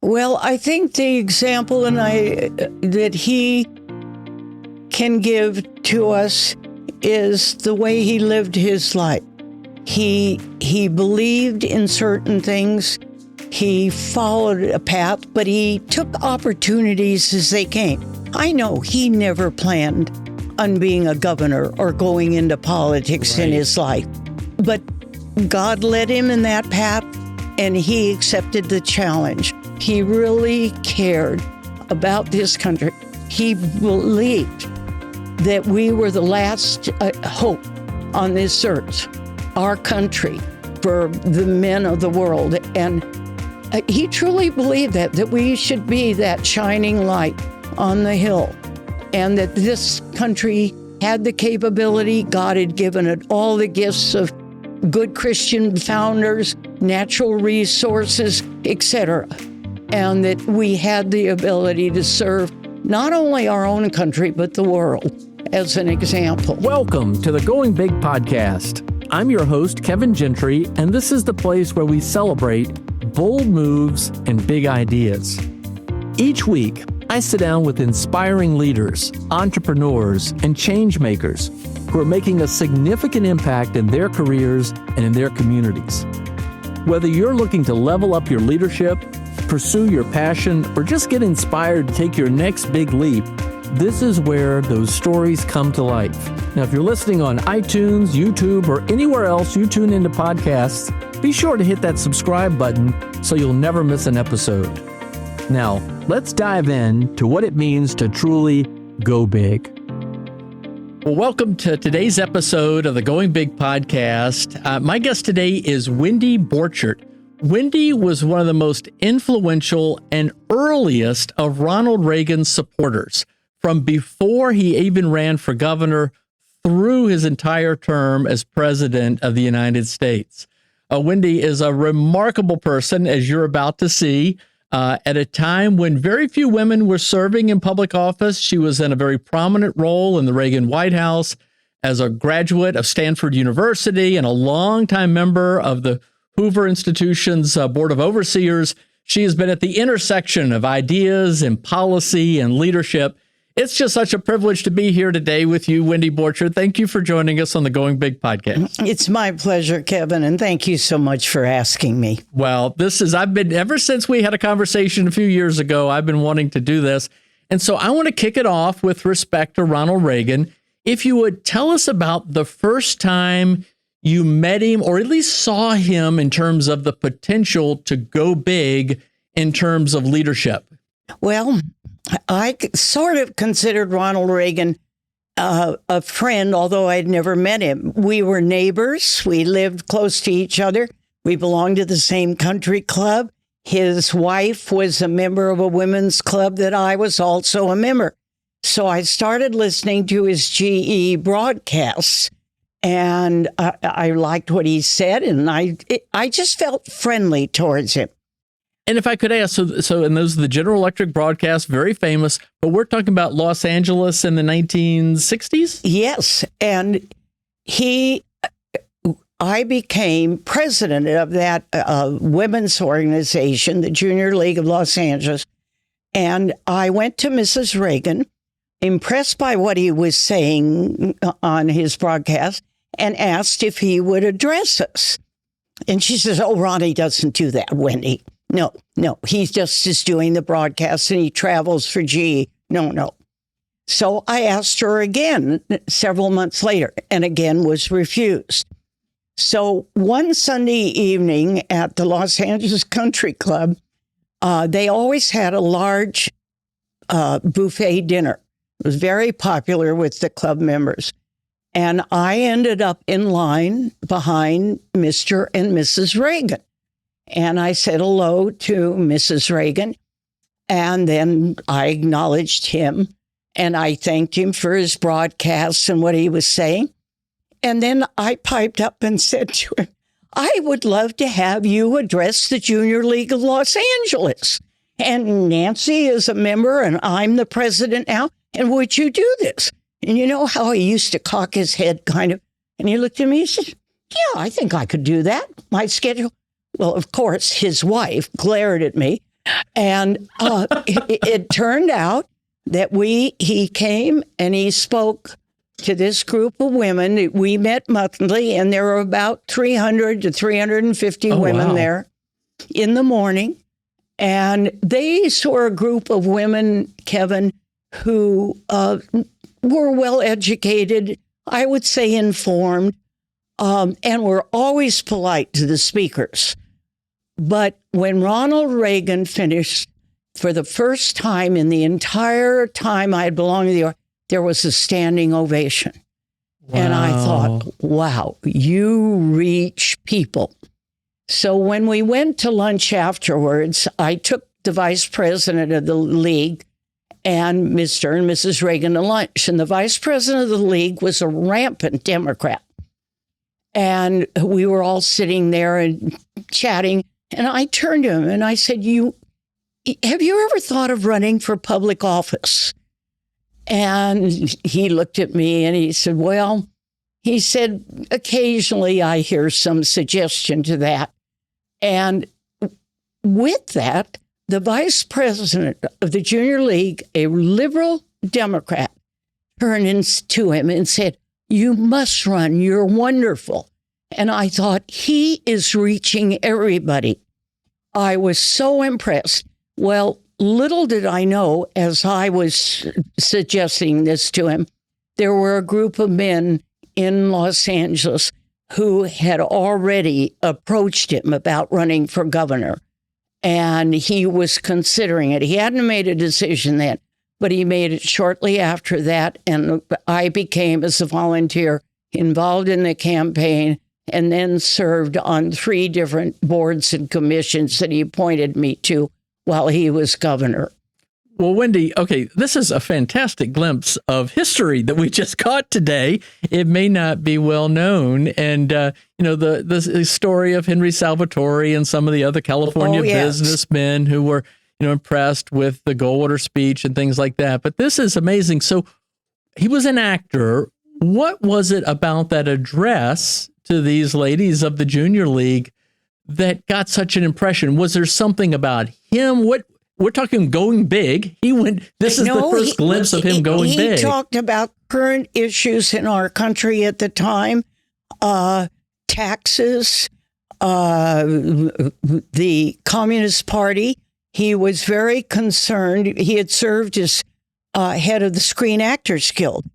Well, I think the example that he can give to us is the way he lived his life. He believed in certain things. He followed a path, but he took opportunities as they came. I know he never planned on being a governor or going into politics in his life, but God led him in that path, and he accepted the challenge. He really cared about this country. He believed that we were the last hope on this earth, our country, for the men of the world. And he truly believed that we should be that shining light on the hill, and that this country had the capability. God had given it all the gifts of good Christian founders, natural resources, etc., and that we had the ability to serve not only our own country, but the world as an example. Welcome to the Going Big podcast. I'm your host, Kevin Gentry, and this is the place where we celebrate bold moves and big ideas. Each week, I sit down with inspiring leaders, entrepreneurs, and change makers who are making a significant impact in their careers and in their communities. Whether you're looking to level up your leadership, pursue your passion, or just get inspired to take your next big leap, this is where those stories come to life. Now, if you're listening on iTunes, YouTube, or anywhere else you tune into podcasts, be sure to hit that subscribe button so you'll never miss an episode. Now, let's dive in to what it means to truly go big. Well, welcome to today's episode of the Going Big podcast. My guest today is Wendy Borcherdt. Wendy was one of the most influential and earliest of Ronald Reagan's supporters, from before he even ran for governor through his entire term as president of the United States. Wendy is a remarkable person, as you're about to see. At a time when very few women were serving in public office, she was in a very prominent role in the Reagan White House as a graduate of Stanford University and a longtime member of the Hoover Institution's Board of Overseers. She has been at the intersection of ideas and policy and leadership. It's just such a privilege to be here today with you, Wendy Borcherdt. Thank you for joining us on the Going Big podcast. It's my pleasure, Kevin, and thank you so much for asking me. Well, ever since we had a conversation a few years ago, I've been wanting to do this. And so I want to kick it off with respect to Ronald Reagan. If you would tell us about the first time you met him, or at least saw him in terms of the potential to go big in terms of leadership. Well, I sort of considered Ronald Reagan a friend, although I'd never met him. We were neighbors. We lived close to each other. We belonged to the same country club. His wife was a member of a women's club that I was also a member. So I started listening to his GE broadcasts, and I liked what he said, and I just felt friendly towards him. And if I could ask, so and those are the General Electric broadcasts, very famous, but we're talking about Los Angeles in the 1960s? Yes, and I became president of that women's organization, the Junior League of Los Angeles, and I went to Mrs. Reagan, impressed by what he was saying on his broadcast, and asked if he would address us. And she says, "Oh, Ronnie doesn't do that, Wendy. No, he just is doing the broadcast and he travels for GE. No." So I asked her again several months later and again was refused. So one Sunday evening at the Los Angeles Country Club, they always had a large buffet dinner. It was very popular with the club members. And I ended up in line behind Mr. and Mrs. Reagan. And I said hello to Mrs. Reagan, and then I acknowledged him, and I thanked him for his broadcasts and what he was saying. And then I piped up and said to him, "I would love to have you address the Junior League of Los Angeles. And Nancy is a member, and I'm the president now, and would you do this?" And you know how he used to cock his head kind of, and he looked at me and said, "Yeah, I think I could do that. My schedule." Well, of course, his wife glared at me And it turned out that he came and he spoke to this group of women. We met monthly, and there were about 300 to 350 women there in the morning. And they saw a group of women, Kevin, who were well educated, I would say informed, and were always polite to the speakers. But when Ronald Reagan finished, for the first time in the entire time I had belonged to the there was a standing ovation. Wow. And I thought, wow, you reach people. So when we went to lunch afterwards, I took the vice president of the league and Mr. and Mrs. Reagan to lunch. And the vice president of the league was a rampant Democrat. And we were all sitting there and chatting. And I turned to him and I said, have you ever thought of running for public office? And he looked at me and he said, well, he said, occasionally I hear some suggestion to that. And with that, the vice president of the Junior League, a liberal Democrat, turned to him and said, you must run. You're wonderful. And I thought, he is reaching everybody. I was so impressed. Well, little did I know, as I was suggesting this to him, there were a group of men in Los Angeles who had already approached him about running for governor. And he was considering it. He hadn't made a decision then, but he made it shortly after that. And I became, as a volunteer, involved in the campaign and then served on 3 different boards and commissions that he appointed me to while he was governor. Well, Wendy, okay, this is a fantastic glimpse of history that we just caught today. It may not be well known. And, the story of Henry Salvatore and some of the other California businessmen who were, impressed with the Goldwater speech and things like that. But this is amazing. So he was an actor. What was it about that address to these ladies of the Junior League that got such an impression? Was there something about him? We're talking going big. This is the first glimpse of him going big. He talked about current issues in our country at the time, taxes, the Communist Party. He was very concerned. He had served as head of the Screen Actors Guild.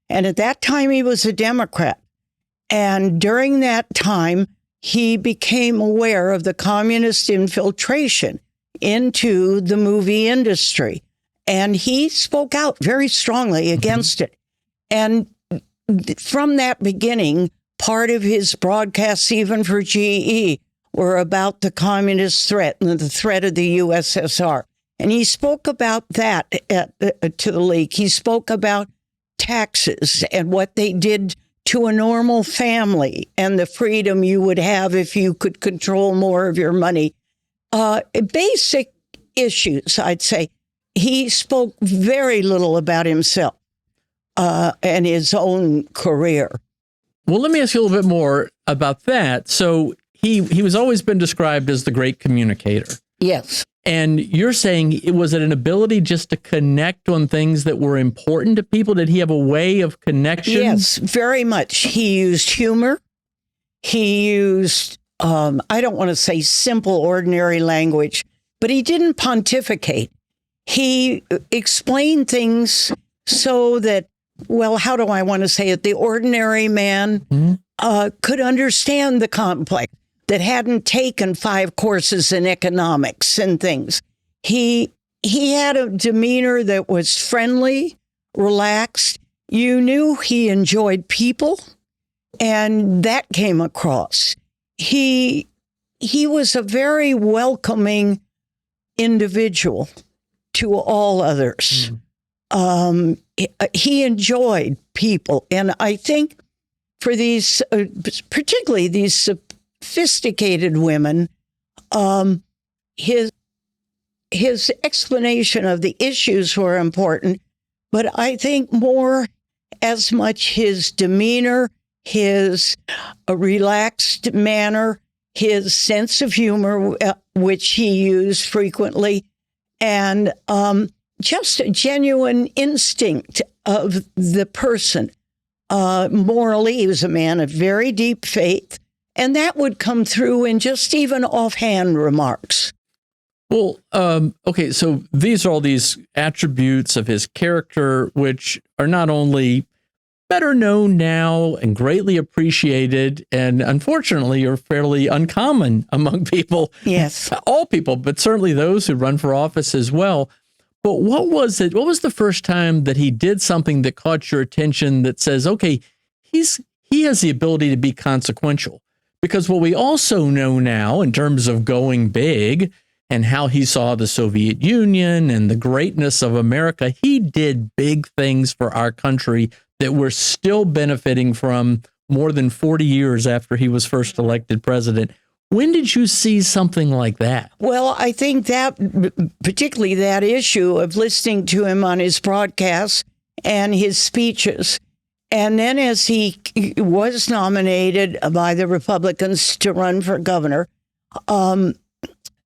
And at that time, he was a Democrat. And during that time, he became aware of the communist infiltration into the movie industry. And he spoke out very strongly against it. And from that beginning, part of his broadcasts, even for GE, were about the communist threat and the threat of the USSR. And he spoke about that to the league. He spoke about taxes and what they did to a normal family and the freedom you would have if you could control more of your money. Basic issues, I'd say. He spoke very little about himself and his own career. Well, let me ask you a little bit more about that. So he was always been described as the great communicator. Yes. And you're saying, was it an ability just to connect on things that were important to people? Did he have a way of connection? Yes, very much. He used humor. He used, I don't want to say simple, ordinary language, but he didn't pontificate. He explained things so that, well, how do I want to say it? The ordinary man could understand the complex, that hadn't taken 5 courses in economics and things. He had a demeanor that was friendly, relaxed. You knew he enjoyed people, and that came across. He was a very welcoming individual to all others. He enjoyed people. And I think for these, particularly these sophisticated women, his explanation of the issues were important, but I think more as much his demeanor, his relaxed manner, his sense of humor. which he used frequently, and just a genuine instinct of the person. Morally, he was a man of very deep faith, and that would come through in just even offhand remarks. Well, okay, so these are all these attributes of his character, which are not only better known now and greatly appreciated, and unfortunately are fairly uncommon among people. Yes. All people, but certainly those who run for office as well. But what was it? What was the first time that he did something that caught your attention that says, okay, he has the ability to be consequential? Because what we also know now in terms of going big and how he saw the Soviet Union and the greatness of America, he did big things for our country that we're still benefiting from more than 40 years after he was first elected president. When did you see something like that? Well, I think that, particularly that issue of listening to him on his broadcasts and his speeches. And then as he was nominated by the Republicans to run for governor,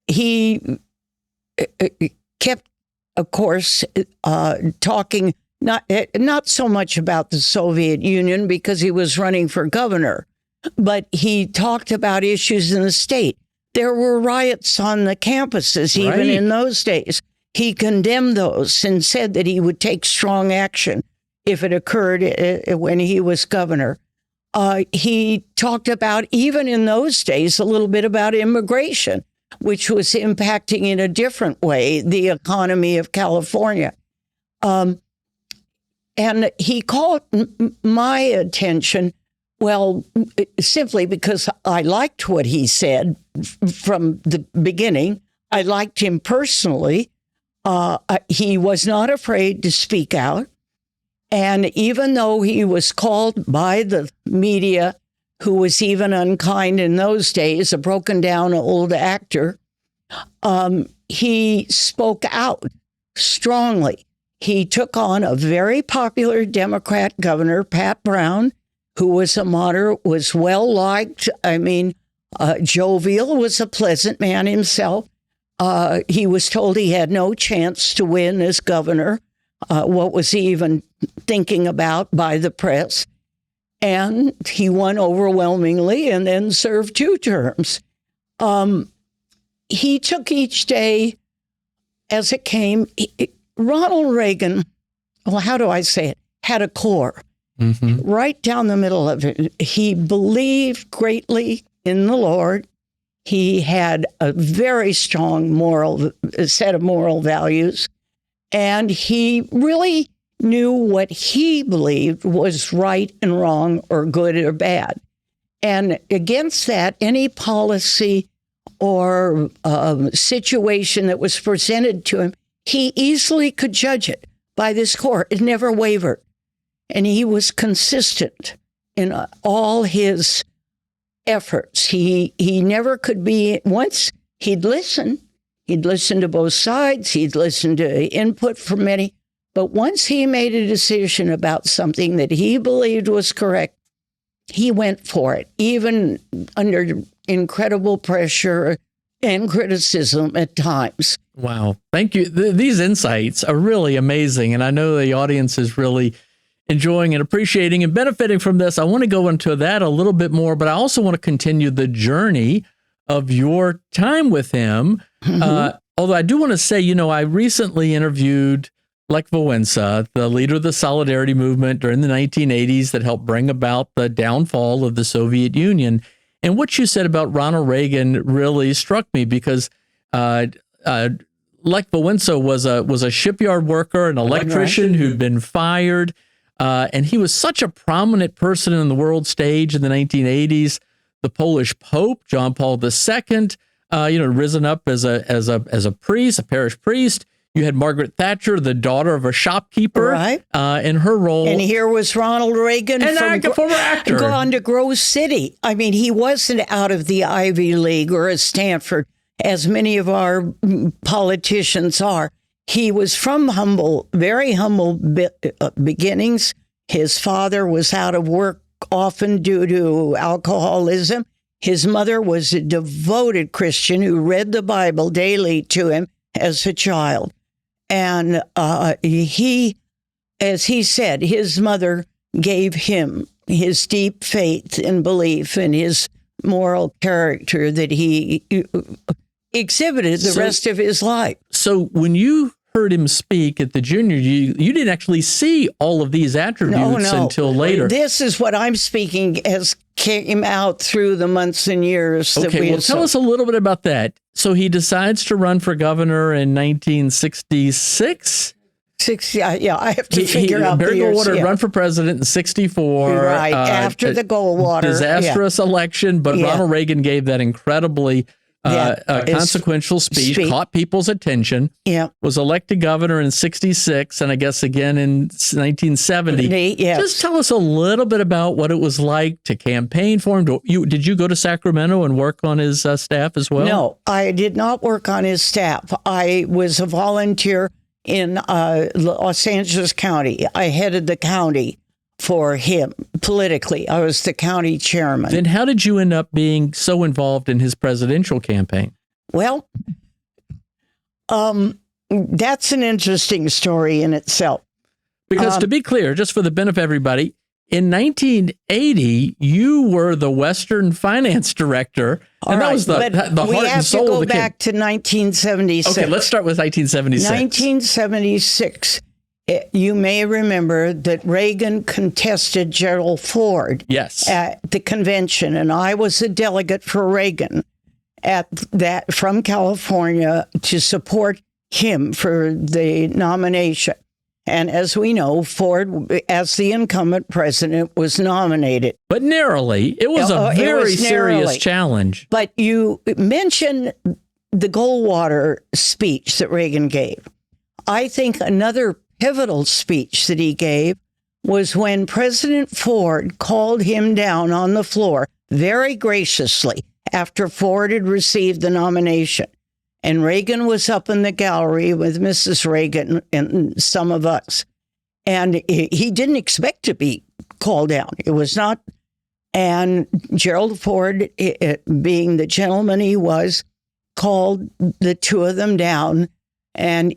he kept, of course, talking not so much about the Soviet Union because he was running for governor, but he talked about issues in the state. There were riots on the campuses, even in those days. He condemned those and said that he would take strong action if it occurred when he was governor. He talked about, even in those days, a little bit about immigration, which was impacting in a different way the economy of California. And he caught my attention, well, simply because I liked what he said from the beginning. I liked him personally. He was not afraid to speak out. And even though he was called by the media, who was even unkind in those days, a broken down old actor, he spoke out strongly. He took on a very popular Democrat governor, Pat Brown, who was a moderate, was well-liked. I mean, jovial, was a pleasant man himself. He was told he had no chance to win as governor. What was he even thinking about by the press? And he won overwhelmingly and then served 2 terms. He took each day as it came. Ronald Reagan, well, how do I say it, had a core. Right down the middle of it. He believed greatly in the Lord. He had a very strong set of moral values. And he really knew what he believed was right and wrong or good or bad. And against that, any policy or situation that was presented to him, he easily could judge it by this core. It never wavered. And he was consistent in all his efforts. He never could be, once he'd listen to both sides, he'd listen to input from many, but once he made a decision about something that he believed was correct, he went for it, even under incredible pressure and criticism at times. Wow. Thank you. These insights are really amazing. And I know the audience is really enjoying and appreciating and benefiting from this. I want to go into that a little bit more, but I also want to continue the journey of your time with him. Although I do want to say, I recently interviewed Lech Wałęsa, the leader of the Solidarity movement during the 1980s that helped bring about the downfall of the Soviet Union. And what you said about Ronald Reagan really struck me because Lech Wałęsa was a shipyard worker, an electrician who'd been fired. And he was such a prominent person in the world stage in the 1980s. The Polish Pope, John Paul II, risen up as a priest, a parish priest. You had Margaret Thatcher, the daughter of a shopkeeper, in her role. And here was Ronald Reagan, former actor, gone to Grove City. I mean, he wasn't out of the Ivy League or a Stanford, as many of our politicians are. He was from very humble beginnings. His father was out of work often due to alcoholism. His mother was a devoted Christian who read the Bible daily to him as a child. And he, as he said, his mother gave him his deep faith and belief in his moral character that he exhibited the rest of his life. So when you heard him speak at the junior, you didn't actually see all of these attributes until later. This is what I'm speaking as came out through the months and years that we well, tell us a little bit about that. So he decides to run for governor in 1966. I have to figure out the years. Goldwater run for president in 64. Right, after the Goldwater. Disastrous election, but Ronald Reagan gave that incredibly consequential speech, caught people's attention, was elected governor in 66, and I guess again in 1970. Just tell us a little bit about what it was like to campaign for him. Did you go to Sacramento and work on his staff as well? No, I did not work on his staff. I was a volunteer in Los Angeles County. I headed the county for him politically. I was the county chairman. Then how did you end up being so involved in his presidential campaign? Well, that's an interesting story in itself. Because to be clear, just for the benefit of everybody, in 1980, you were the Western finance director, and that was the heart and soul of the We have to go back to 1976. Okay, let's start with 1976. 1976. You may remember that Reagan contested Gerald Ford at the convention, and I was a delegate for Reagan from California to support him for the nomination. And as we know, Ford, as the incumbent president, was nominated. But narrowly. It was a very serious challenge. But you mentioned the Goldwater speech that Reagan gave. I think another pivotal speech that he gave was when President Ford called him down on the floor very graciously after Ford had received the nomination. And Reagan was up in the gallery with Mrs. Reagan and some of us. And he didn't expect to be called down. It was not. And Gerald Ford, being the gentleman he was, called the two of them down and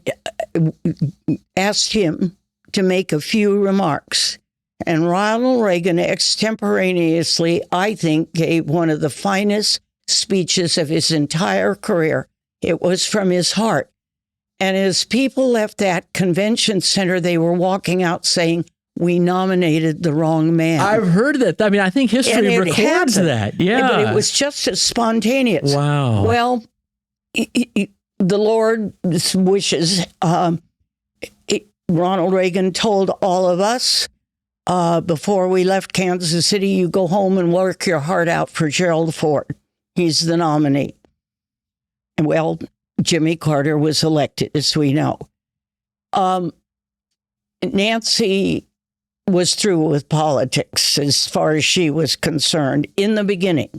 asked him to make a few remarks. And Ronald Reagan extemporaneously, I think, gave one of the finest speeches of his entire career. It was from his heart. And as people left that convention center, they were walking out saying, "We nominated the wrong man." I've heard that. I mean, I think history records that. Yeah. But it was just as spontaneous. Wow. Well, the Lord's wishes, Ronald Reagan told all of us before we left Kansas City, you go home and work your heart out for Gerald Ford. He's the nominee. Well, Jimmy Carter was elected, as we know. Nancy was through with politics as far as she was concerned in the beginning.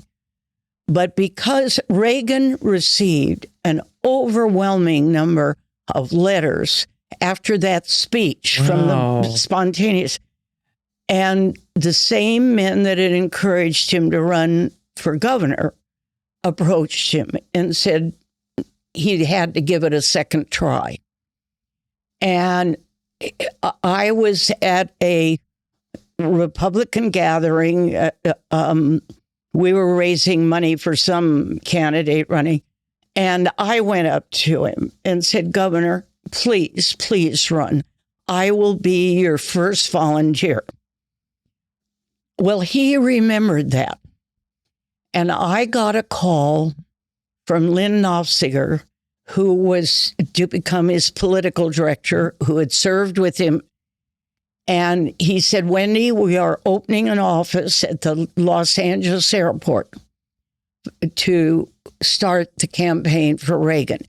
But because Reagan received an overwhelming number of letters after that speech from the spontaneous, and the same men that had encouraged him to run for governor approached him and said, he had to give it a second try. And I was at a Republican gathering. We were raising money for some candidate running. And I went up to him and said, "Governor, please, please run. I will be your first volunteer." Well, he remembered that. And I got a call from Lynn Nofziger, who was to become his political director, who had served with him. And he said, "Wendy, we are opening an office at the Los Angeles airport to start the campaign for Reagan."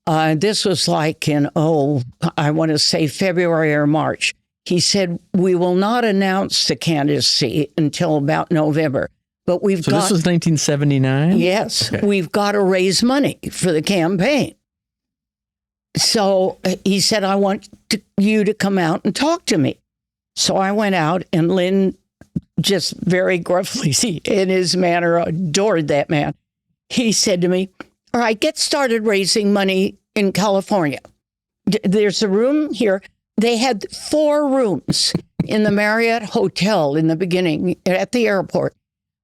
This was like in, I want to say February or March. He said, "We will not announce the candidacy until about November. But this was 1979? Yes. Okay. We've got to raise money for the campaign." So he said, "I want you to come out and talk to me." So I went out, and Lynn just very gruffly, in his manner, adored that man. He said to me, all right, get started raising money in California. There's a room here. They had 4 rooms in the Marriott Hotel in the beginning at the airport.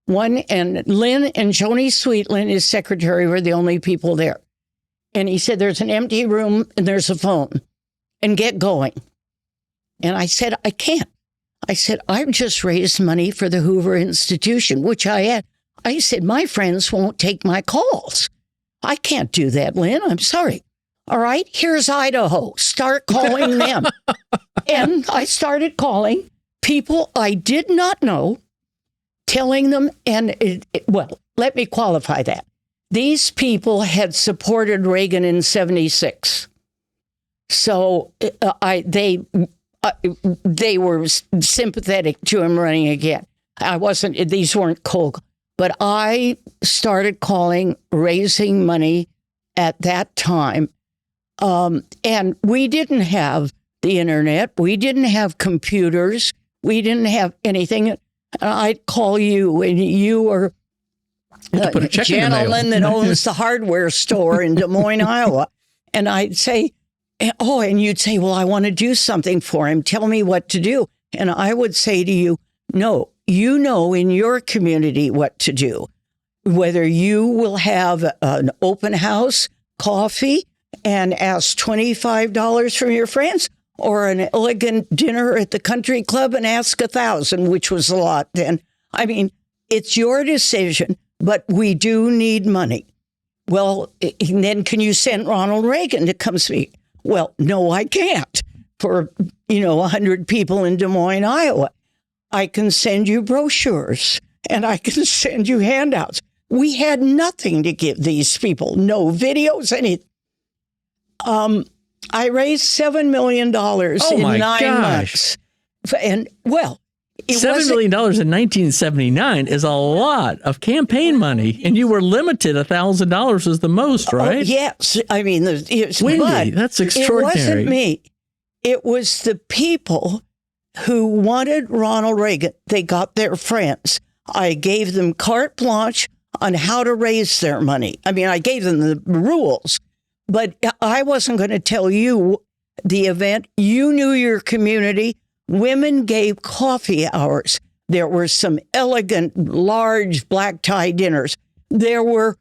One, and Lynn and Joni Sweetland, his secretary, were the only people there. And he said, there's an empty room and there's a phone, and get going. And I said, I can't. I said, I've just raised money for the Hoover Institution, which I had. I said, my friends won't take my calls. I can't do that, Lynn. I'm sorry. All right, here's Idaho. Start calling them. And I started calling people I did not know, telling them, well, let me qualify that. These people had supported Reagan in 1976. So they were sympathetic to him running again. These weren't cold, but I started calling, raising money at that time. And we didn't have the internet. We didn't have computers. We didn't have anything. And I'd call you, and you were a gentleman that owns the hardware store in Des Moines, Iowa. And I'd say, oh, and you'd say, well, I want to do something for him. Tell me what to do. And I would say to you, no, you know in your community what to do. Whether you will have an open house, coffee, and ask $25 from your friends, or an elegant dinner at the country club and ask $1,000, which was a lot then. I mean, it's your decision, but we do need money. Well, and then can you send Ronald Reagan to come speak? Well, no, I can't for, 100 people in Des Moines, Iowa. I can send you brochures and I can send you handouts. We had nothing to give these people, no videos, anything. I raised $7 million in 9 months. And, well, $7 million in 1979 is a lot of campaign money, and you were limited. $1,000 is the most, right? Oh, yes. I mean, Wendy, that's extraordinary. It wasn't me. It was the people who wanted Ronald Reagan. They got their friends. I gave them carte blanche on how to raise their money. I mean, I gave them the rules, but I wasn't going to tell you the event. You knew your community. Women gave coffee hours. There were some elegant, large black tie dinners. There were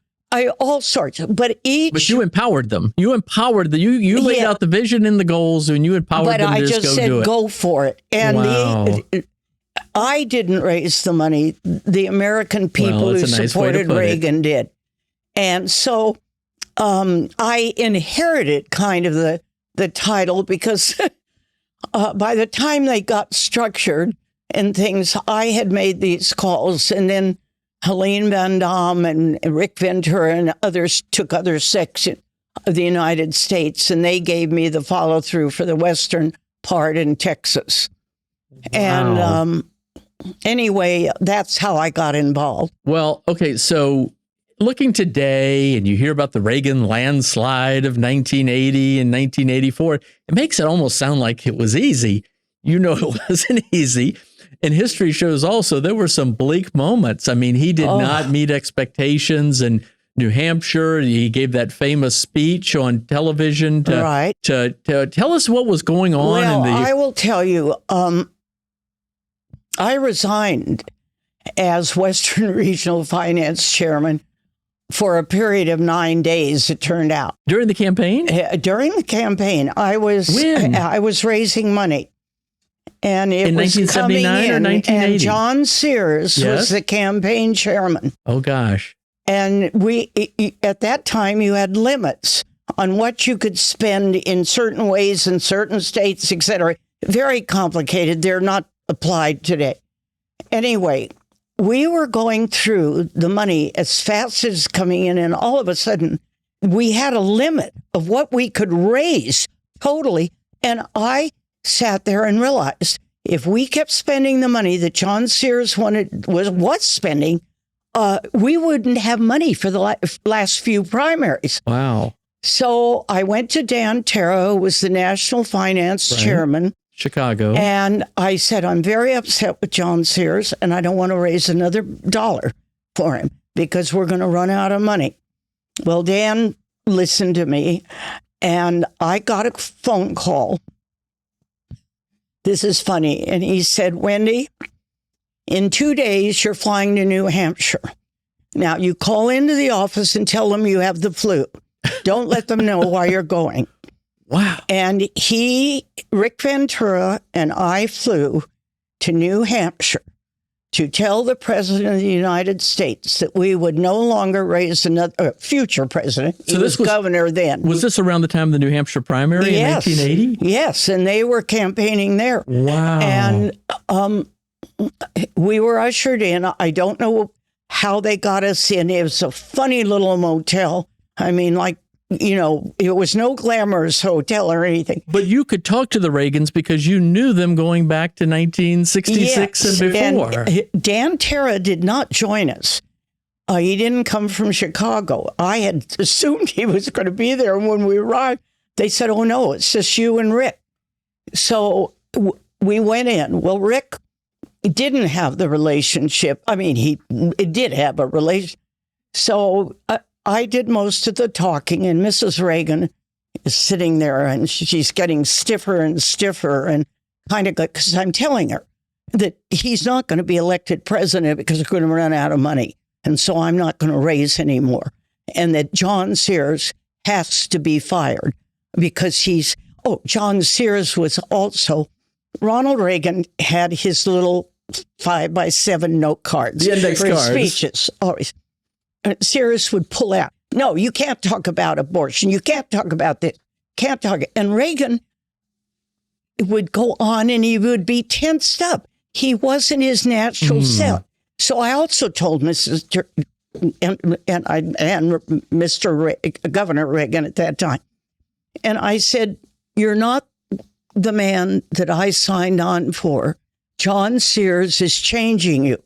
all sorts. But you empowered them. You empowered them. You laid out the vision and the goals, and you empowered them to just go do it. But I just said, go for it. And I didn't raise the money. The American people who supported Reagan did. And so I inherited kind of the title because by the time they got structured and things, I had made these calls, and then Helene Van Damme and Rick Ventura and others took other sections of the United States, and they gave me the follow-through for the western part in Texas. Wow. And anyway, that's how I got involved. Well, okay, so looking today, and you hear about the Reagan landslide of 1980 and 1984, it makes it almost sound like it was easy. It wasn't easy. And history shows also there were some bleak moments. I mean, he did not meet expectations in New Hampshire. He gave that famous speech on television to tell us what was going on. Well, I will tell you, I resigned as Western Regional Finance Chairman for a period of 9 days, it turned out. During the campaign? During the campaign, I was raising money. And it was coming in, and John Sears was the campaign chairman. Oh, gosh. And at that time, you had limits on what you could spend in certain ways in certain states, et cetera. Very complicated. They're not applied today. Anyway, we were going through the money as fast as coming in, and all of a sudden, we had a limit of what we could raise totally. And I sat there and realized if we kept spending the money that John Sears was spending, we wouldn't have money for the last few primaries. Wow. So I went to Dan Terra, who was the national finance chairman, Chicago. And I said, I'm very upset with John Sears, and I don't want to raise another dollar for him because we're going to run out of money. Well, Dan listened to me, and I got a phone call. This is funny. And he said, Wendy, in 2 days, you're flying to New Hampshire. Now, you call into the office and tell them you have the flu. Don't let them know why you're going. Wow. And Rick Ventura and I flew to New Hampshire to tell the President of the United States that we would no longer raise another future president. He was governor then. Was this around the time of the New Hampshire primary in 1980? Yes, and they were campaigning there. Wow. And we were ushered in. I don't know how they got us in. It was a funny little motel. I mean, like, you know, it was no glamorous hotel or anything. But you could talk to the Reagans because you knew them going back to 1966 and before. And Dan Terra did not join us. He didn't come from Chicago. I had assumed he was going to be there. And when we arrived, they said, oh, no, it's just you and Rick. So we went in. Well, Rick didn't have the relationship. I mean, he did have a relationship. So I did most of the talking, and Mrs. Reagan is sitting there, and she's getting stiffer and stiffer, and kind of because I'm telling her that he's not going to be elected president because we're going to run out of money, and so I'm not going to raise anymore, and that John Sears has to be fired because John Sears was also, Ronald Reagan had his little 5x7 note cards the index for his cards. speeches always. Sears would pull out. No, you can't talk about abortion. You can't talk about this. Can't talk. And Reagan would go on and he would be tensed up. He wasn't his natural self. So I also told Mrs. and Mr. Governor Reagan at that time. And I said, you're not the man that I signed on for. John Sears is changing you.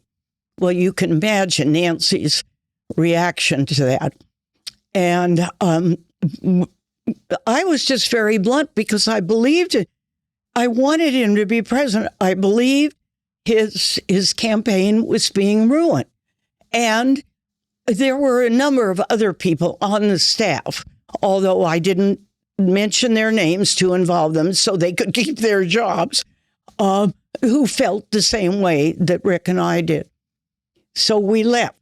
Well, you can imagine Nancy's reaction to that. And I was just very blunt because I believed it. I wanted him to be president. I believed his campaign was being ruined. And there were a number of other people on the staff, although I didn't mention their names to involve them so they could keep their jobs, who felt the same way that Rick and I did. So we left.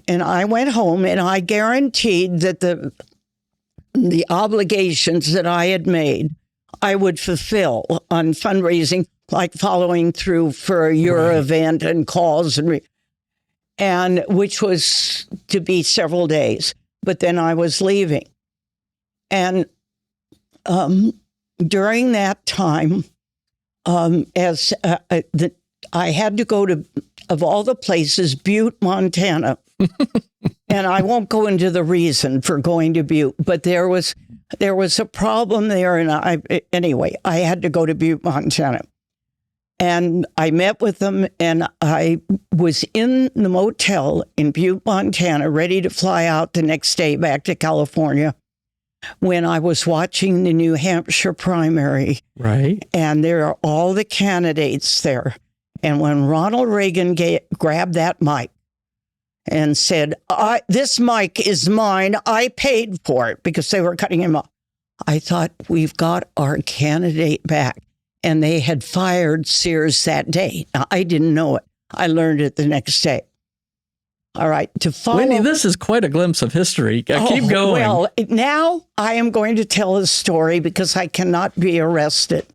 And I went home, and I guaranteed that the obligations that I had made, I would fulfill on fundraising, like following through for your event and calls, and which was to be several days. But then I was leaving. And during that time, I had to go to, of all the places, Butte, Montana. And I won't go into the reason for going to Butte, but there was a problem there. And I had to go to Butte, Montana. And I met with them, and I was in the motel in Butte, Montana, ready to fly out the next day back to California, when I was watching the New Hampshire primary. Right. And there are all the candidates there. And when Ronald Reagan grabbed that mic and said, this mic is mine, I paid for it, because they were cutting him off, I thought, we've got our candidate back. And they had fired Sears that day. Now, I didn't know it. I learned it the next day. All right, to follow. Wendy, this is quite a glimpse of history. Keep going. Well, now I am going to tell a story because I cannot be arrested.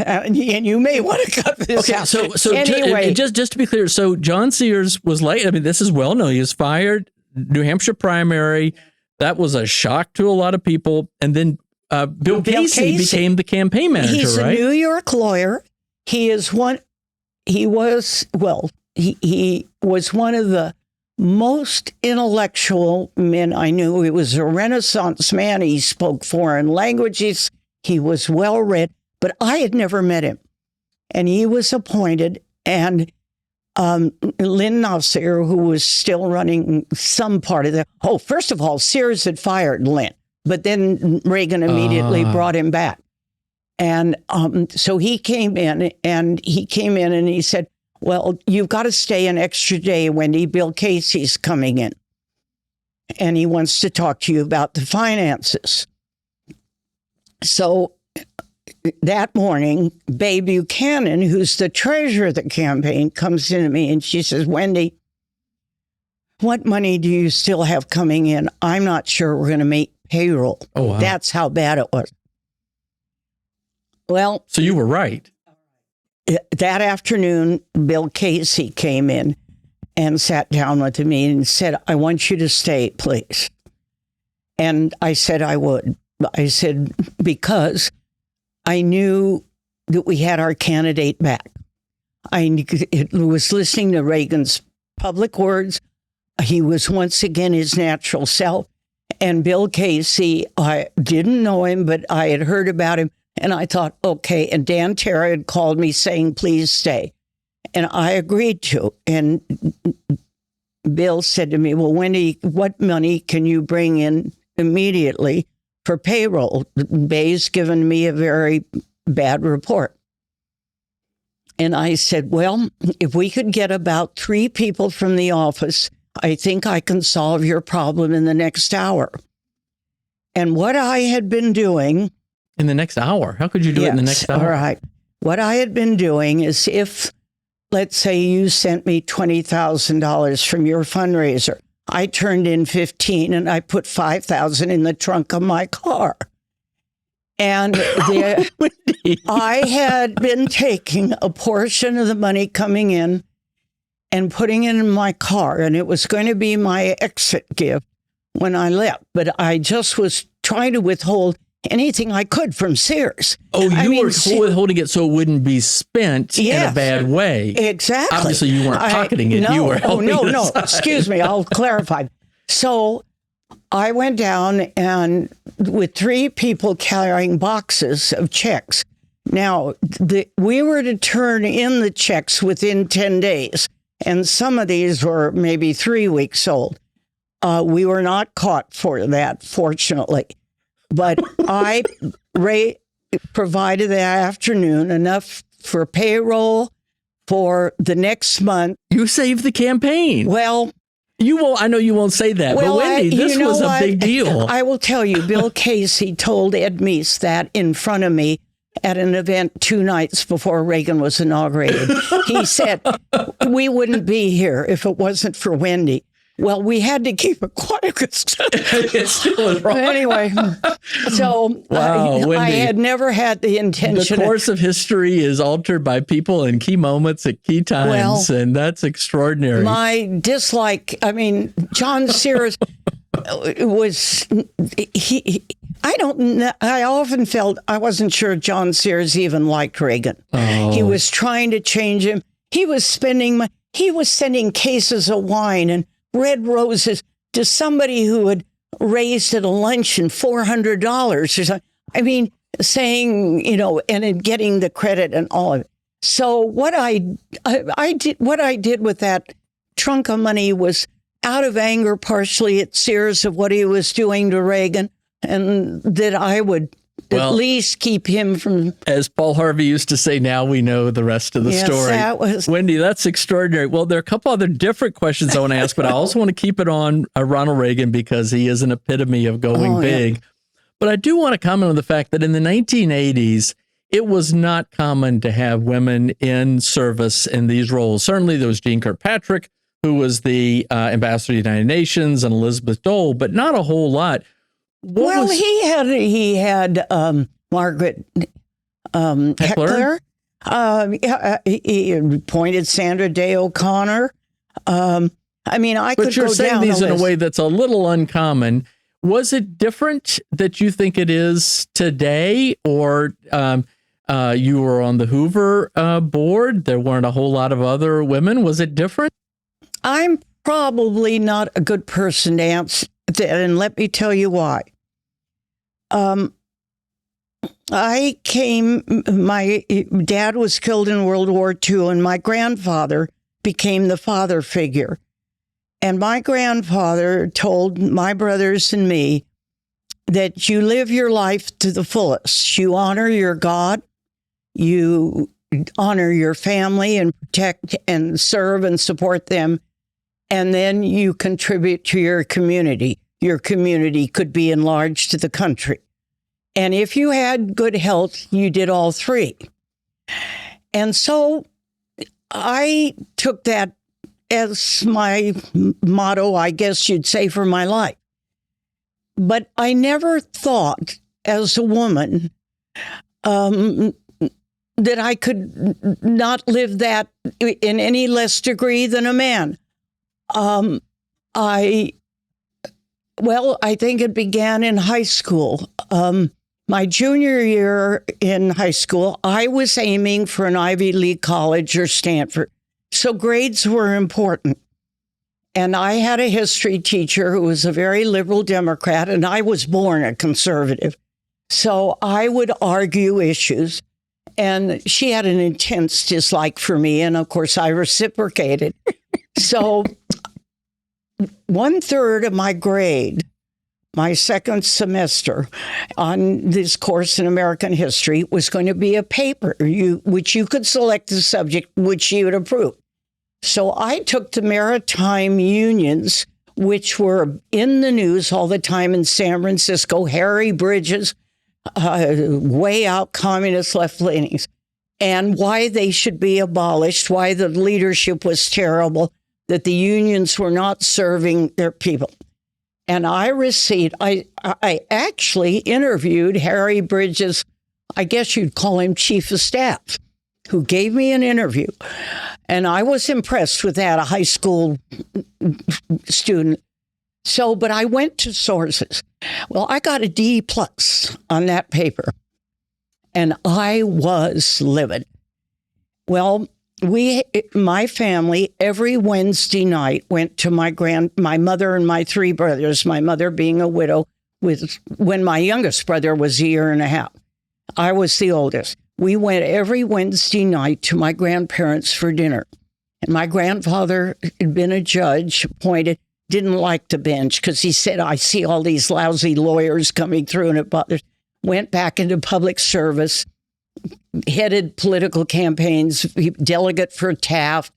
And you may want to cut this out. So anyway, just to be clear, so John Sears was late. I mean, this is well known. He was fired, New Hampshire primary. That was a shock to a lot of people. And then Bill Casey became the campaign manager, he's right? He's a New York lawyer. He was one of the most intellectual men I knew. He was a Renaissance man. He spoke foreign languages. He was well read, but I had never met him. And he was appointed, and Lynn Nassir, who was still running some part of first of all, Sears had fired Lynn, but then Reagan immediately brought him back. And so he came in and he said, well, you've got to stay an extra day, Wendy. Bill Casey's coming in. And he wants to talk to you about the finances. So that morning, Babe Buchanan, who's the treasurer of the campaign, comes in to me and she says, Wendy, what money do you still have coming in? I'm not sure we're going to make payroll. Oh, wow. That's how bad it was. Well, so you were right. That afternoon, Bill Casey came in and sat down with me and said, I want you to stay, please. And I said I would. I said, because I knew that we had our candidate back. It was listening to Reagan's public words. He was once again his natural self. And Bill Casey, I didn't know him, but I had heard about him. And I thought, okay. And Dan Terra had called me saying, please stay. And I agreed to. And Bill said to me, well, Wendy, what money can you bring in immediately for payroll? Bay's given me a very bad report. And I said, well, if we could get about 3 people from the office, I think I can solve your problem in the next hour. And what I had been doing... In the next hour? How could you do it in the next hour? All right. What I had been doing is if, let's say you sent me $20,000 from your fundraiser, I turned in 15 and I put 5,000 in the trunk of my car. And I had been taking a portion of the money coming in and putting it in my car, and it was going to be my exit gift when I left. But I just was trying to withhold anything I could from Sears. Oh, you were withholding it so it wouldn't be spent in a bad way. Exactly. Obviously, you weren't pocketing it. No, you were helping no. Excuse me. I'll clarify. So I went down and with 3 people carrying boxes of checks. Now, we were to turn in the checks within 10 days, and some of these were maybe 3 weeks old. We were not caught for that, fortunately. But I provided that afternoon enough for payroll for the next month. You saved the campaign. Well, you won't. I know you won't say that, but Wendy, this was a big deal. I will tell you, Bill Casey told Ed Meese that in front of me at an event 2 nights before Reagan was inaugurated. He said, we wouldn't be here if it wasn't for Wendy. Well, we had to keep it quiet. It still is wrong. Anyway, so wow, I had never had the intention. The course of history is altered by people in key moments at key times, and that's extraordinary. My dislike, John Sears was, I often felt I wasn't sure John Sears even liked Reagan. Oh. He was trying to change him. He was sending cases of wine and red roses to somebody who had raised at a luncheon $400 or something. Saying, and getting the credit and all of it. So what I did with that trunk of money was out of anger, partially at Sears of what he was doing to Reagan, and that I would at least keep him from... As Paul Harvey used to say, now we know the rest of the story. Wendy, that's extraordinary. Well, there are a couple other different questions I want to ask, but I also want to keep it on Ronald Reagan because he is an epitome of going big. Yeah. But I do want to comment on the fact that in the 1980s, it was not common to have women in service in these roles. Certainly there was Jean Kirkpatrick, who was the ambassador to the United Nations, and Elizabeth Dole, but not a whole lot. He had Margaret Heckler. He appointed Sandra Day O'Connor. I could go down. But you're saying these in a way that's a little uncommon. Was it different that you think it is today, or you were on the Hoover board? There weren't a whole lot of other women. Was it different? I'm probably not a good person to answer that, and let me tell you why. My dad was killed in World War II, and my grandfather became the father figure. And my grandfather told my brothers and me that you live your life to the fullest. You honor your God, you honor your family and protect and serve and support them, and then you contribute to your community. Your community could be enlarged to the country. And if you had good health, you did all three. And so I took that as my motto, I guess you'd say, for my life. But I never thought as a woman that I could not live that in any less degree than a man. I think it began in high school. My junior year in high school, I was aiming for an Ivy League college or Stanford. So grades were important. And I had a history teacher who was a very liberal Democrat, and I was born a conservative. So I would argue issues, and she had an intense dislike for me, and of course I reciprocated. So 1/3 of my grade, my second semester on this course in American history, was going to be a paper which you could select the subject which you would approve. So I took the maritime unions, which were in the news all the time in San Francisco, Harry Bridges, way out communist left-leanings, and why they should be abolished, why the leadership was terrible, that the unions were not serving their people. And I actually interviewed Harry Bridges, I guess you'd call him chief of staff, who gave me an interview. And I was impressed with that, a high school student. So, but I went to sources. Well, I got a D+ on that paper, and I was livid. Well, my family, every Wednesday night went to my mother and my three brothers, my mother being a widow when my youngest brother was a year and a half. I was the oldest. We went every Wednesday night to my grandparents for dinner. And my grandfather had been a judge, appointed, didn't like the bench because he said, I see all these lousy lawyers coming through and it bothers. Went back into public service, headed political campaigns, delegate for Taft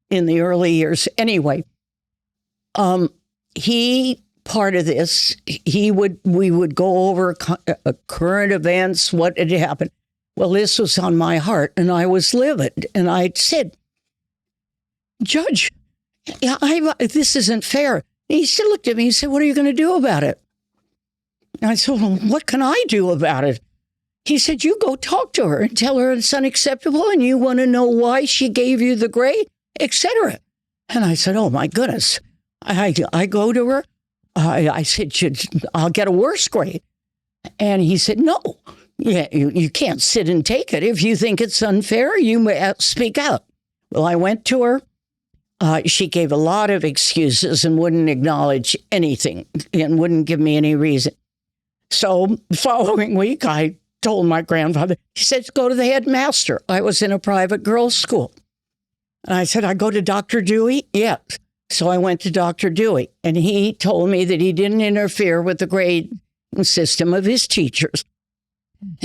in the early years. Anyway, part of this, we would go over current events, what had happened. Well, this was on my heart, and I was livid. And I said, Judge, this isn't fair. And he still looked at me and said, what are you going to do about it? And I said, well, what can I do about it? He said, you go talk to her and tell her it's unacceptable and you want to know why she gave you the grade, etc. And I said, oh, my goodness. I go to her. I said, I'll get a worse grade. And he said, no. Yeah, you can't sit and take it. If you think it's unfair, you may speak out. Well, I went to her. She gave a lot of excuses and wouldn't acknowledge anything and wouldn't give me any reason. So the following week, I told my grandfather, he said, go to the headmaster. I was in a private girls' school. And I said, I go to Dr. Dewey? Yes. So I went to Dr. Dewey, and he told me that he didn't interfere with the grade system of his teachers,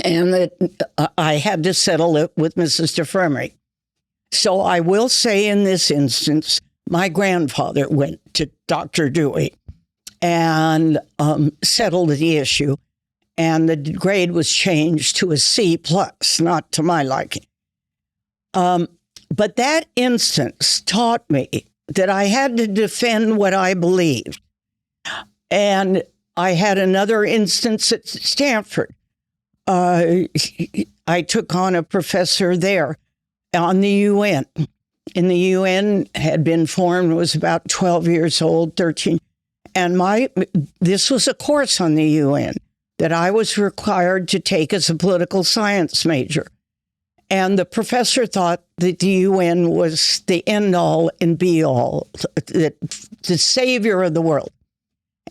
and that I had to settle it with Mrs. DeFremery. So I will say in this instance, my grandfather went to Dr. Dewey and settled the issue, and the grade was changed to a C+, not to my liking. But that instance taught me that I had to defend what I believed. And I had another instance at Stanford. I took on a professor there on the UN. And the UN had been formed, was about 12 years old, 13. And this was a course on the UN that I was required to take as a political science major. And the professor thought that the UN was the end-all and be-all, the savior of the world.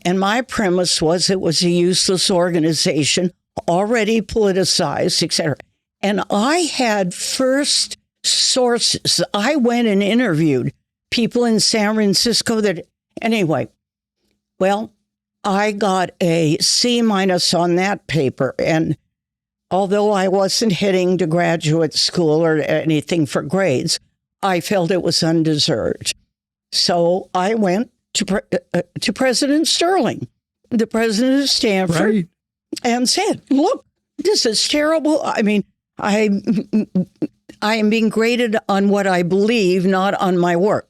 And my premise was it was a useless organization, already politicized, etc. And I had first sources. I went and interviewed people in San Francisco anyway, well, I got a C- on that paper. And although I wasn't heading to graduate school or anything for grades, I felt it was undeserved. So I went to President Sterling, the president of Stanford, right, and said, look, this is terrible. I mean, I am being graded on what I believe, not on my work.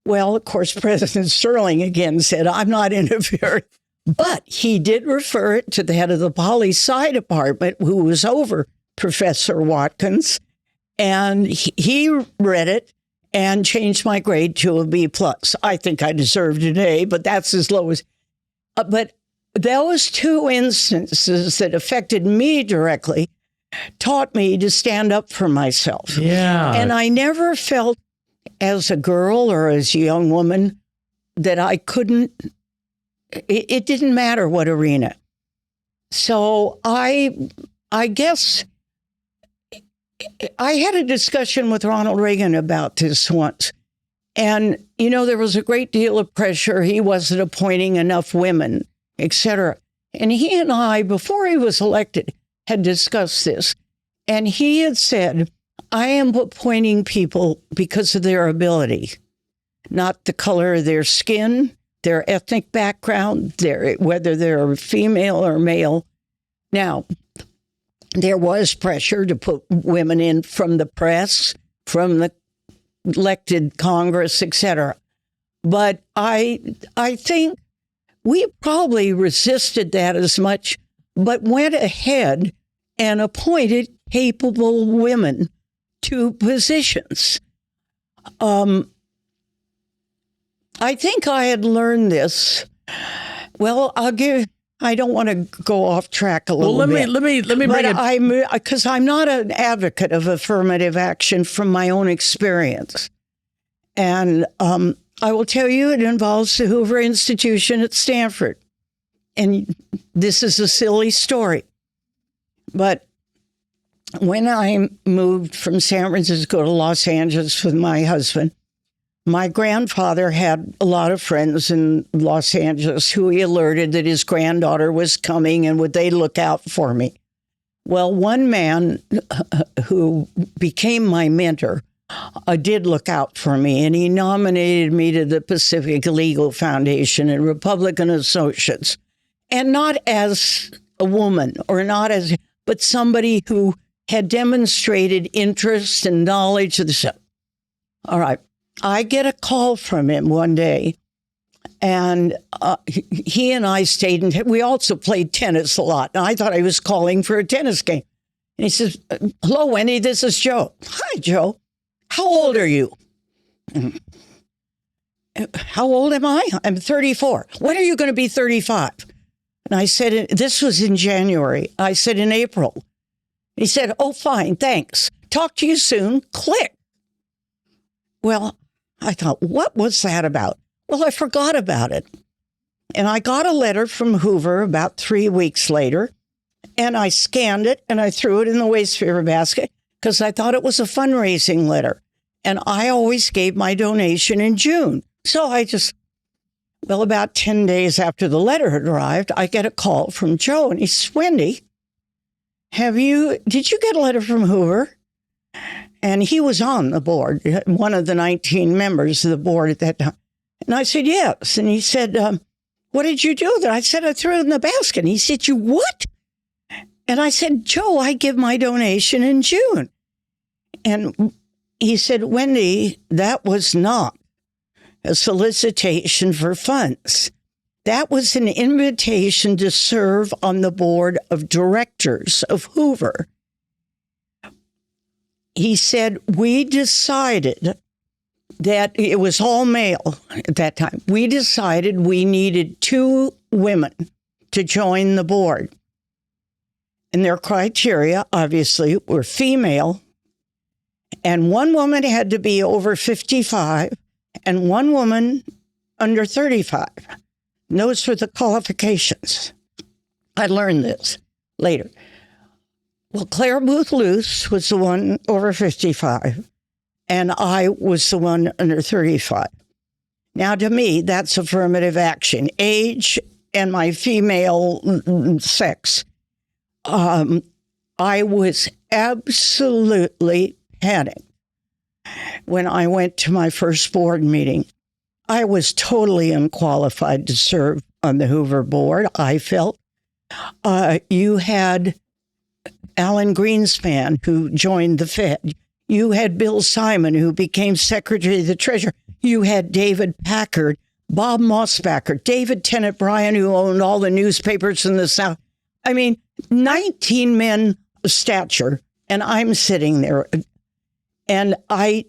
Well, of course, President Sterling again said, I'm not interfering. But he did refer it to the head of the poli-sci department, who was over Professor Watkins, and he read it and changed my grade to a B+. I think I deserved an A, but that's as low as... But those two instances that affected me directly taught me to stand up for myself. Yeah. And I never felt as a girl or as a young woman that I couldn't... It didn't matter what arena. So I guess I had a discussion with Ronald Reagan about this once. And, you know, there was a great deal of pressure. He wasn't appointing enough women, etc. And he and I, before he was elected, had discussed this. And he had said, I am appointing people because of their ability, not the color of their skin, their ethnic background, whether they're female or male. Now, there was pressure to put women in from the press, from the elected Congress, etc. But I think we probably resisted that as much, but went ahead and appointed capable women to positions. I think I had learned this. Well, I don't want to go off track a little bit. Let me bring it. Because I'm not an advocate of affirmative action from my own experience. And I will tell you, it involves the Hoover Institution at Stanford. And this is a silly story. But when I moved from San Francisco to Los Angeles with my husband, my grandfather had a lot of friends in Los Angeles who he alerted that his granddaughter was coming and would they look out for me. Well, one man who became my mentor did look out for me, and he nominated me to the Pacific Legal Foundation and Republican Associates, and not as a woman but somebody who had demonstrated interest and knowledge of the stuff. All right. I get a call from him one day, and he and I stayed in. We also played tennis a lot, and I thought I was calling for a tennis game. And he says, hello, Wendy, this is Joe. Hi, Joe. How old are you? How old am I? I'm 34. When are you going to be 35? And I said, this was in January. I said, in April. He said, oh, fine, thanks. Talk to you soon. Click. Well, I thought, what was that about? Well, I forgot about it. And I got a letter from Hoover about 3 weeks later, and I scanned it and I threw it in the waste paper basket because I thought it was a fundraising letter. And I always gave my donation in June. So about 10 days after the letter had arrived, I get a call from Joe, and he says, Wendy, did you get a letter from Hoover? And he was on the board, one of the 19 members of the board at that time. And I said, yes. And he said, what did you do there? I said, I threw it in the basket. And he said, you what? And I said, Joe, I give my donation in June. And he said, Wendy, that was not a solicitation for funds. That was an invitation to serve on the board of directors of Hoover. He said, we decided that it was all male at that time. We decided we needed 2 women to join the board. And their criteria, obviously, were female. And 1 woman had to be over 55 and 1 woman under 35. And those were the qualifications. I learned this later. Well, Claire Booth Luce was the one over 55, and I was the one under 35. Now, to me, that's affirmative action. Age and my female sex, I was absolutely panicked when I went to my first board meeting. I was totally unqualified to serve on the Hoover board, I felt. You had Alan Greenspan, who joined the Fed. You had Bill Simon, who became Secretary of the Treasury. You had David Packard, Bob Mossbacher, David Tennant Bryan, who owned all the newspapers in the South. I mean, 19 men of stature, and I'm sitting there. And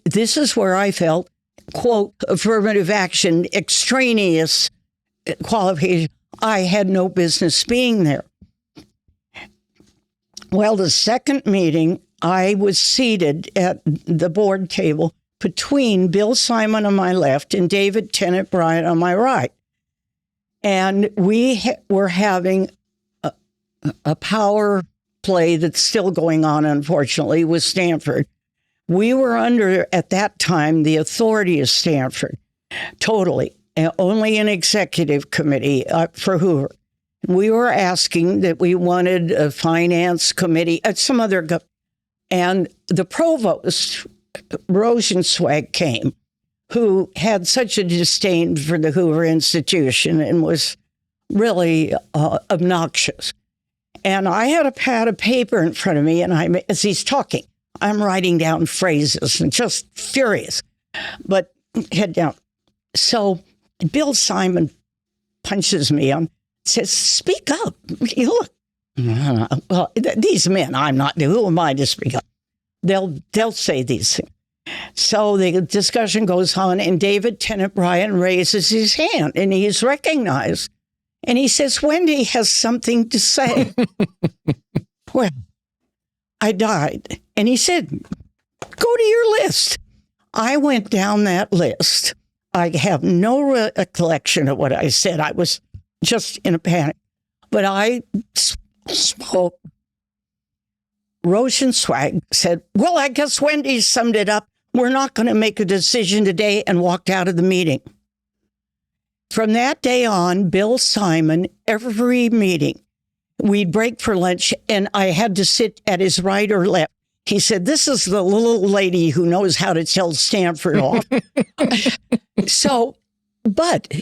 this is where I felt, quote, affirmative action, extraneous qualification. I had no business being there. Well, the second meeting, I was seated at the board table between Bill Simon on my left and David Tennant Bryan on my right. And we were having a power play that's still going on, unfortunately, with Stanford. We were under, at that time, the authority of Stanford, totally, only an executive committee for Hoover. We were asking that we wanted a finance committee, some other, and the provost, Rosenzweig, came, who had such a disdain for the Hoover Institution and was really obnoxious. And I had a pad of paper in front of me, and as he's talking, I'm writing down phrases and just furious, but head down. So Bill Simon punches me on, says, "Speak up. Look, well, these men, I'm not, who am I to speak up? They'll say these things." So the discussion goes on, and David Tennant Bryan raises his hand, and he's recognized. And he says, "Wendy has something to say." Well, I died. And he said, "Go to your list." I went down that list. I have no recollection of what I said. I was just in a panic. But I spoke. Rosenzweig said, "Well, I guess Wendy summed it up. We're not going to make a decision today," and walked out of the meeting. From that day on, Bill Simon, every meeting, we'd break for lunch, and I had to sit at his right or left. He said, "This is the little lady who knows how to tell Stanford off." But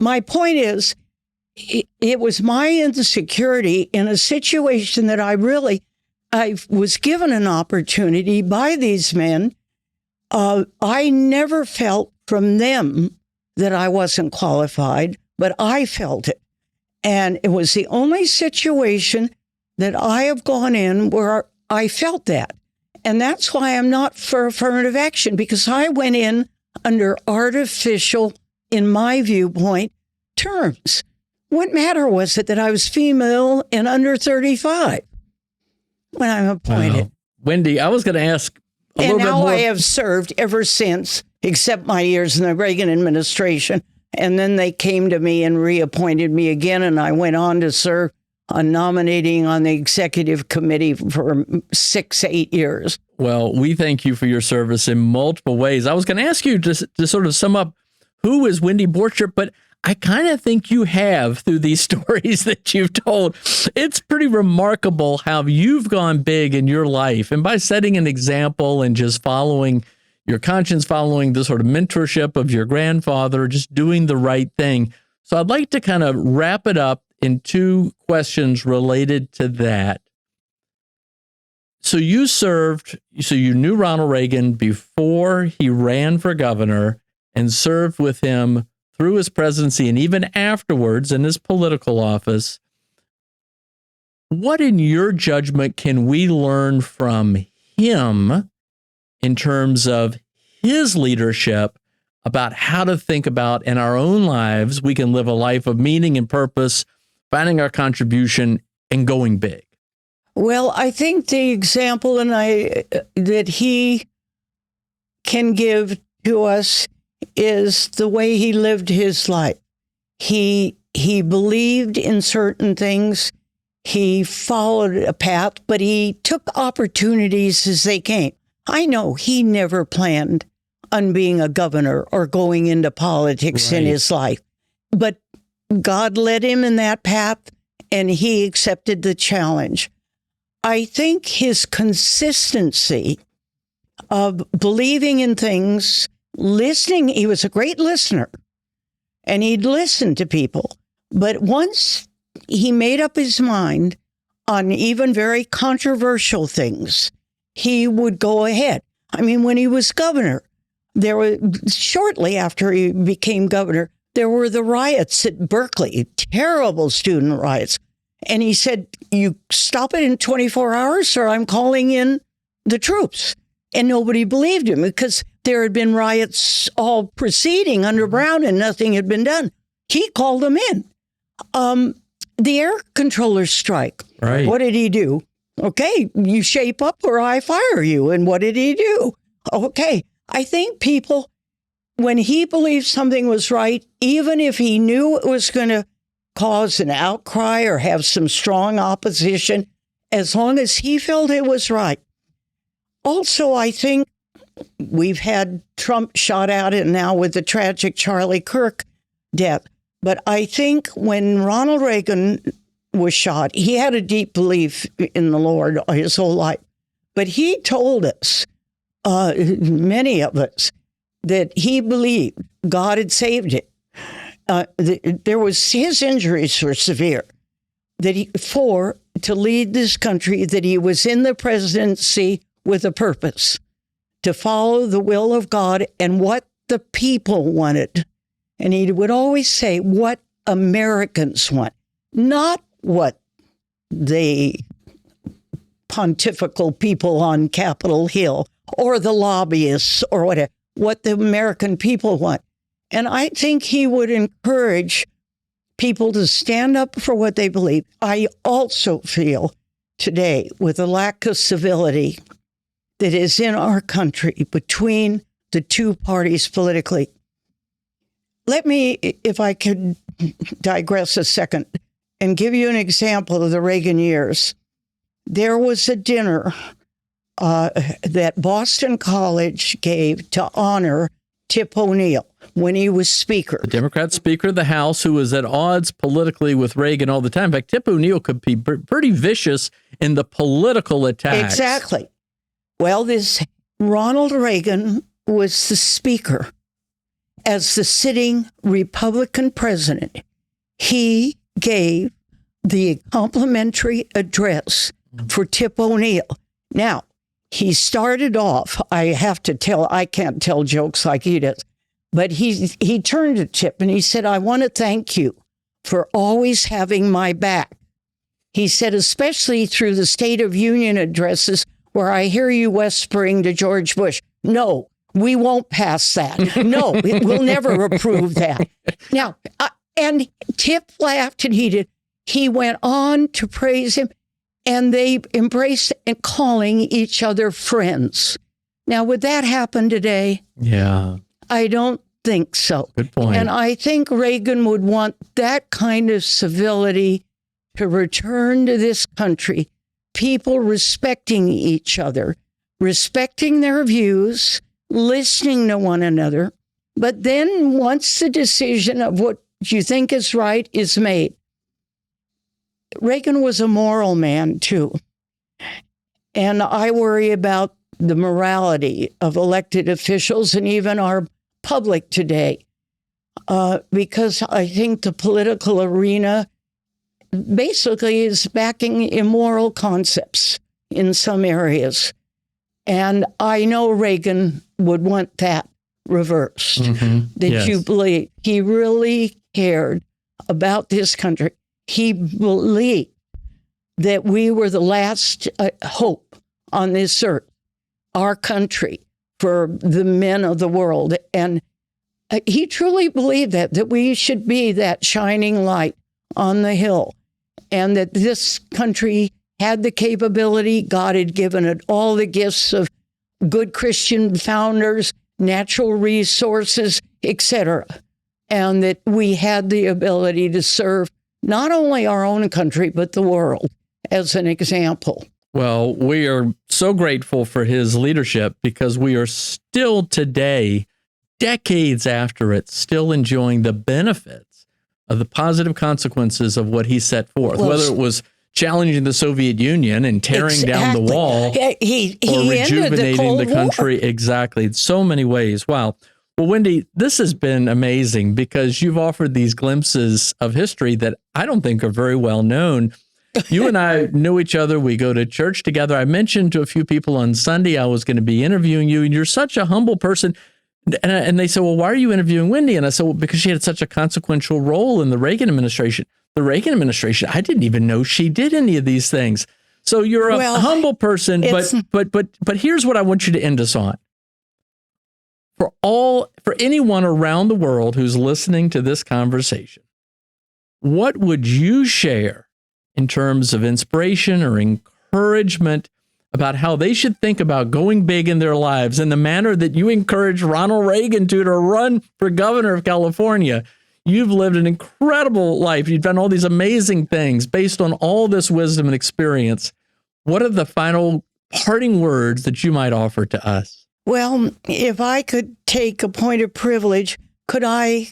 my point is, it was my insecurity in a situation that I was given an opportunity by these men. I never felt from them that I wasn't qualified, but I felt it. And it was the only situation that I have gone in where I felt that. And that's why I'm not for affirmative action, because I went in under artificial, in my viewpoint, terms. What matter was it that I was female and under 35 when I'm appointed? Wow. Wendy, I was going to ask a little bit more. And now I have served ever since, except my years in the Reagan administration. And then they came to me and reappointed me again, and I went on to serve on nominating on the executive committee for 6-8 years. Well, we thank you for your service in multiple ways. I was going to ask you to sort of sum up who is Wendy Borcherdt, but I kind of think you have through these stories that you've told. It's pretty remarkable how you've gone big in your life, and by setting an example and just following your conscience, following the sort of mentorship of your grandfather, just doing the right thing. So I'd like to kind of wrap it up in 2 questions related to that. So you knew Ronald Reagan before he ran for governor and served with him through his presidency and even afterwards in his political office. What, in your judgment, can we learn from him in terms of his leadership about how to think about in our own lives we can live a life of meaning and purpose, finding our contribution, and going big? Well, I think the example that he can give to us is the way he lived his life. He believed in certain things. He followed a path, but he took opportunities as they came. I know he never planned on being a governor or going into politics in his life. But God led him in that path, and he accepted the challenge. I think his consistency of believing in things, listening, he was a great listener, and he'd listen to people. But once he made up his mind on even very controversial things, he would go ahead. I mean, when he was governor, shortly after he became governor, there were the riots at Berkeley, terrible student riots. And he said, you stop it in 24 hours or I'm calling in the troops. And nobody believed him because there had been riots all preceding under Brown and nothing had been done. He called them in. The air controller strike. Right. What did he do? Okay, you shape up or I fire you. And what did he do? Okay, I think people, when he believed something was right, even if he knew it was going to cause an outcry or have some strong opposition, as long as he felt it was right. Also, I think we've had Trump shot at it now with the tragic Charlie Kirk death. But I think when Ronald Reagan was shot, he had a deep belief in the Lord his whole life. But he told us, many of us, that he believed God had saved it. His injuries were severe. To lead this country, that he was in the presidency with a purpose, to follow the will of God and what the people wanted. And he would always say what Americans want, not what the pontifical people on Capitol Hill or the lobbyists or whatever, what the American people want. And I think he would encourage people to stand up for what they believe. I also feel today, with the lack of civility that is in our country between the two parties politically. Let me, if I could digress a second and give you an example of the Reagan years. There was a dinner that Boston College gave to honor Tip O'Neill when he was Speaker. The Democrat Speaker of the House, who was at odds politically with Reagan all the time. In fact, Tip O'Neill could be pretty vicious in the political attacks. Exactly. Well, this Ronald Reagan was the Speaker. As the sitting Republican president, he gave the complimentary address for Tip O'Neill. Now, he started off, I can't tell jokes like he does, but he turned to Tip and he said, I want to thank you for always having my back. He said, especially through the State of Union addresses where I hear you whispering to George Bush, no, we won't pass that. No, we'll never approve that. Now, and Tip laughed and he went on to praise him. And they embraced and calling each other friends. Now, would that happen today? Yeah. I don't think so. Good point. And I think Reagan would want that kind of civility to return to this country. People respecting each other, respecting their views, listening to one another. But then once the decision of what you think is right is made, Reagan was a moral man, too. And I worry about the morality of elected officials and even our public today, because I think the political arena basically is backing immoral concepts in some areas. And I know Reagan would want that reversed, that you believe he really cared about this country. He believed that we were the last hope on this earth, our country, for the men of the world. And he truly believed that we should be that shining light on the hill, and that this country had the capability. God had given it all the gifts of good Christian founders, natural resources, etc., and that we had the ability to serve not only our own country, but the world as an example. Well, we are so grateful for his leadership because we are still today, decades after it, still enjoying the benefits of the positive consequences of what he set forth, whether it was challenging the Soviet Union and tearing down the wall he or rejuvenating the country. War. Exactly. In so many ways. Wow. Well, Wendy, this has been amazing because you've offered these glimpses of history that I don't think are very well known. You and I knew each other. We go to church together. I mentioned to a few people on Sunday I was going to be interviewing you, and you're such a humble person. And they said, well, why are you interviewing Wendy? And I said, well, because she had such a consequential role in the Reagan administration. The Reagan administration, I didn't even know she did any of these things. So you're a humble person, but here's what I want you to end us on. For anyone around the world who's listening to this conversation, what would you share in terms of inspiration or encouragement about how they should think about going big in their lives in the manner that you encouraged Ronald Reagan to run for governor of California? You've lived an incredible life. You've done all these amazing things based on all this wisdom and experience. What are the final parting words that you might offer to us? Well, if I could take a point of privilege, could I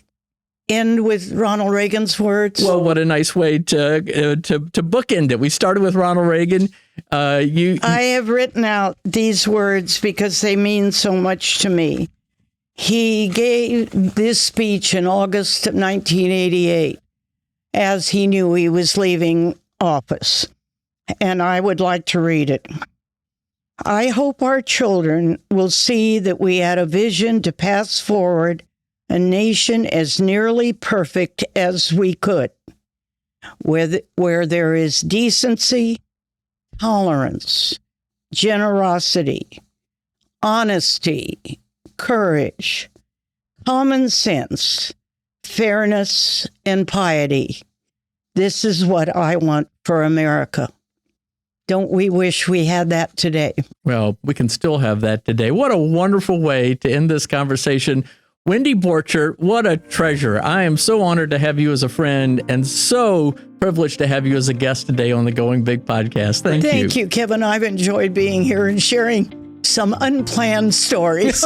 end with Ronald Reagan's words? Well, what a nice way to bookend it. We started with Ronald Reagan. I have written out these words because they mean so much to me. He gave this speech in August of 1988 as he knew he was leaving office, and I would like to read it. I hope our children will see that we had a vision to pass forward a nation as nearly perfect as we could, where there is decency, tolerance, generosity, honesty, courage, common sense, fairness, and piety. This is what I want for America. Don't we wish we had that today? Well, we can still have that today. What a wonderful way to end this conversation. Wendy Borcherdt, what a treasure. I am so honored to have you as a friend and so privileged to have you as a guest today on the Going Big podcast. Thank you. Thank you, Kevin. I've enjoyed being here and sharing some unplanned stories.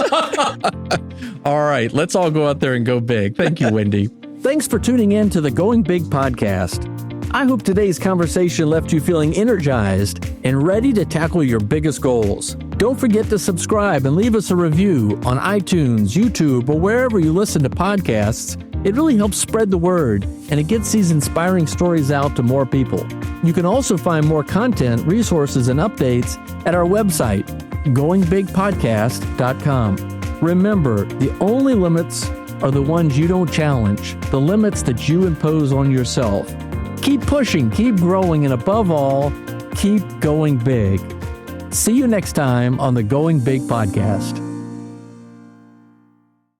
All right, let's all go out there and go big. Thank you, Wendy. Thanks for tuning in to the Going Big podcast. I hope today's conversation left you feeling energized and ready to tackle your biggest goals. Don't forget to subscribe and leave us a review on iTunes, YouTube, or wherever you listen to podcasts. It really helps spread the word, and it gets these inspiring stories out to more people. You can also find more content, resources, and updates at our website, goingbigpodcast.com. Remember, the only limits are the ones you don't challenge, the limits that you impose on yourself. Keep pushing, keep growing, and above all, keep going big. See you next time on the Going Big podcast.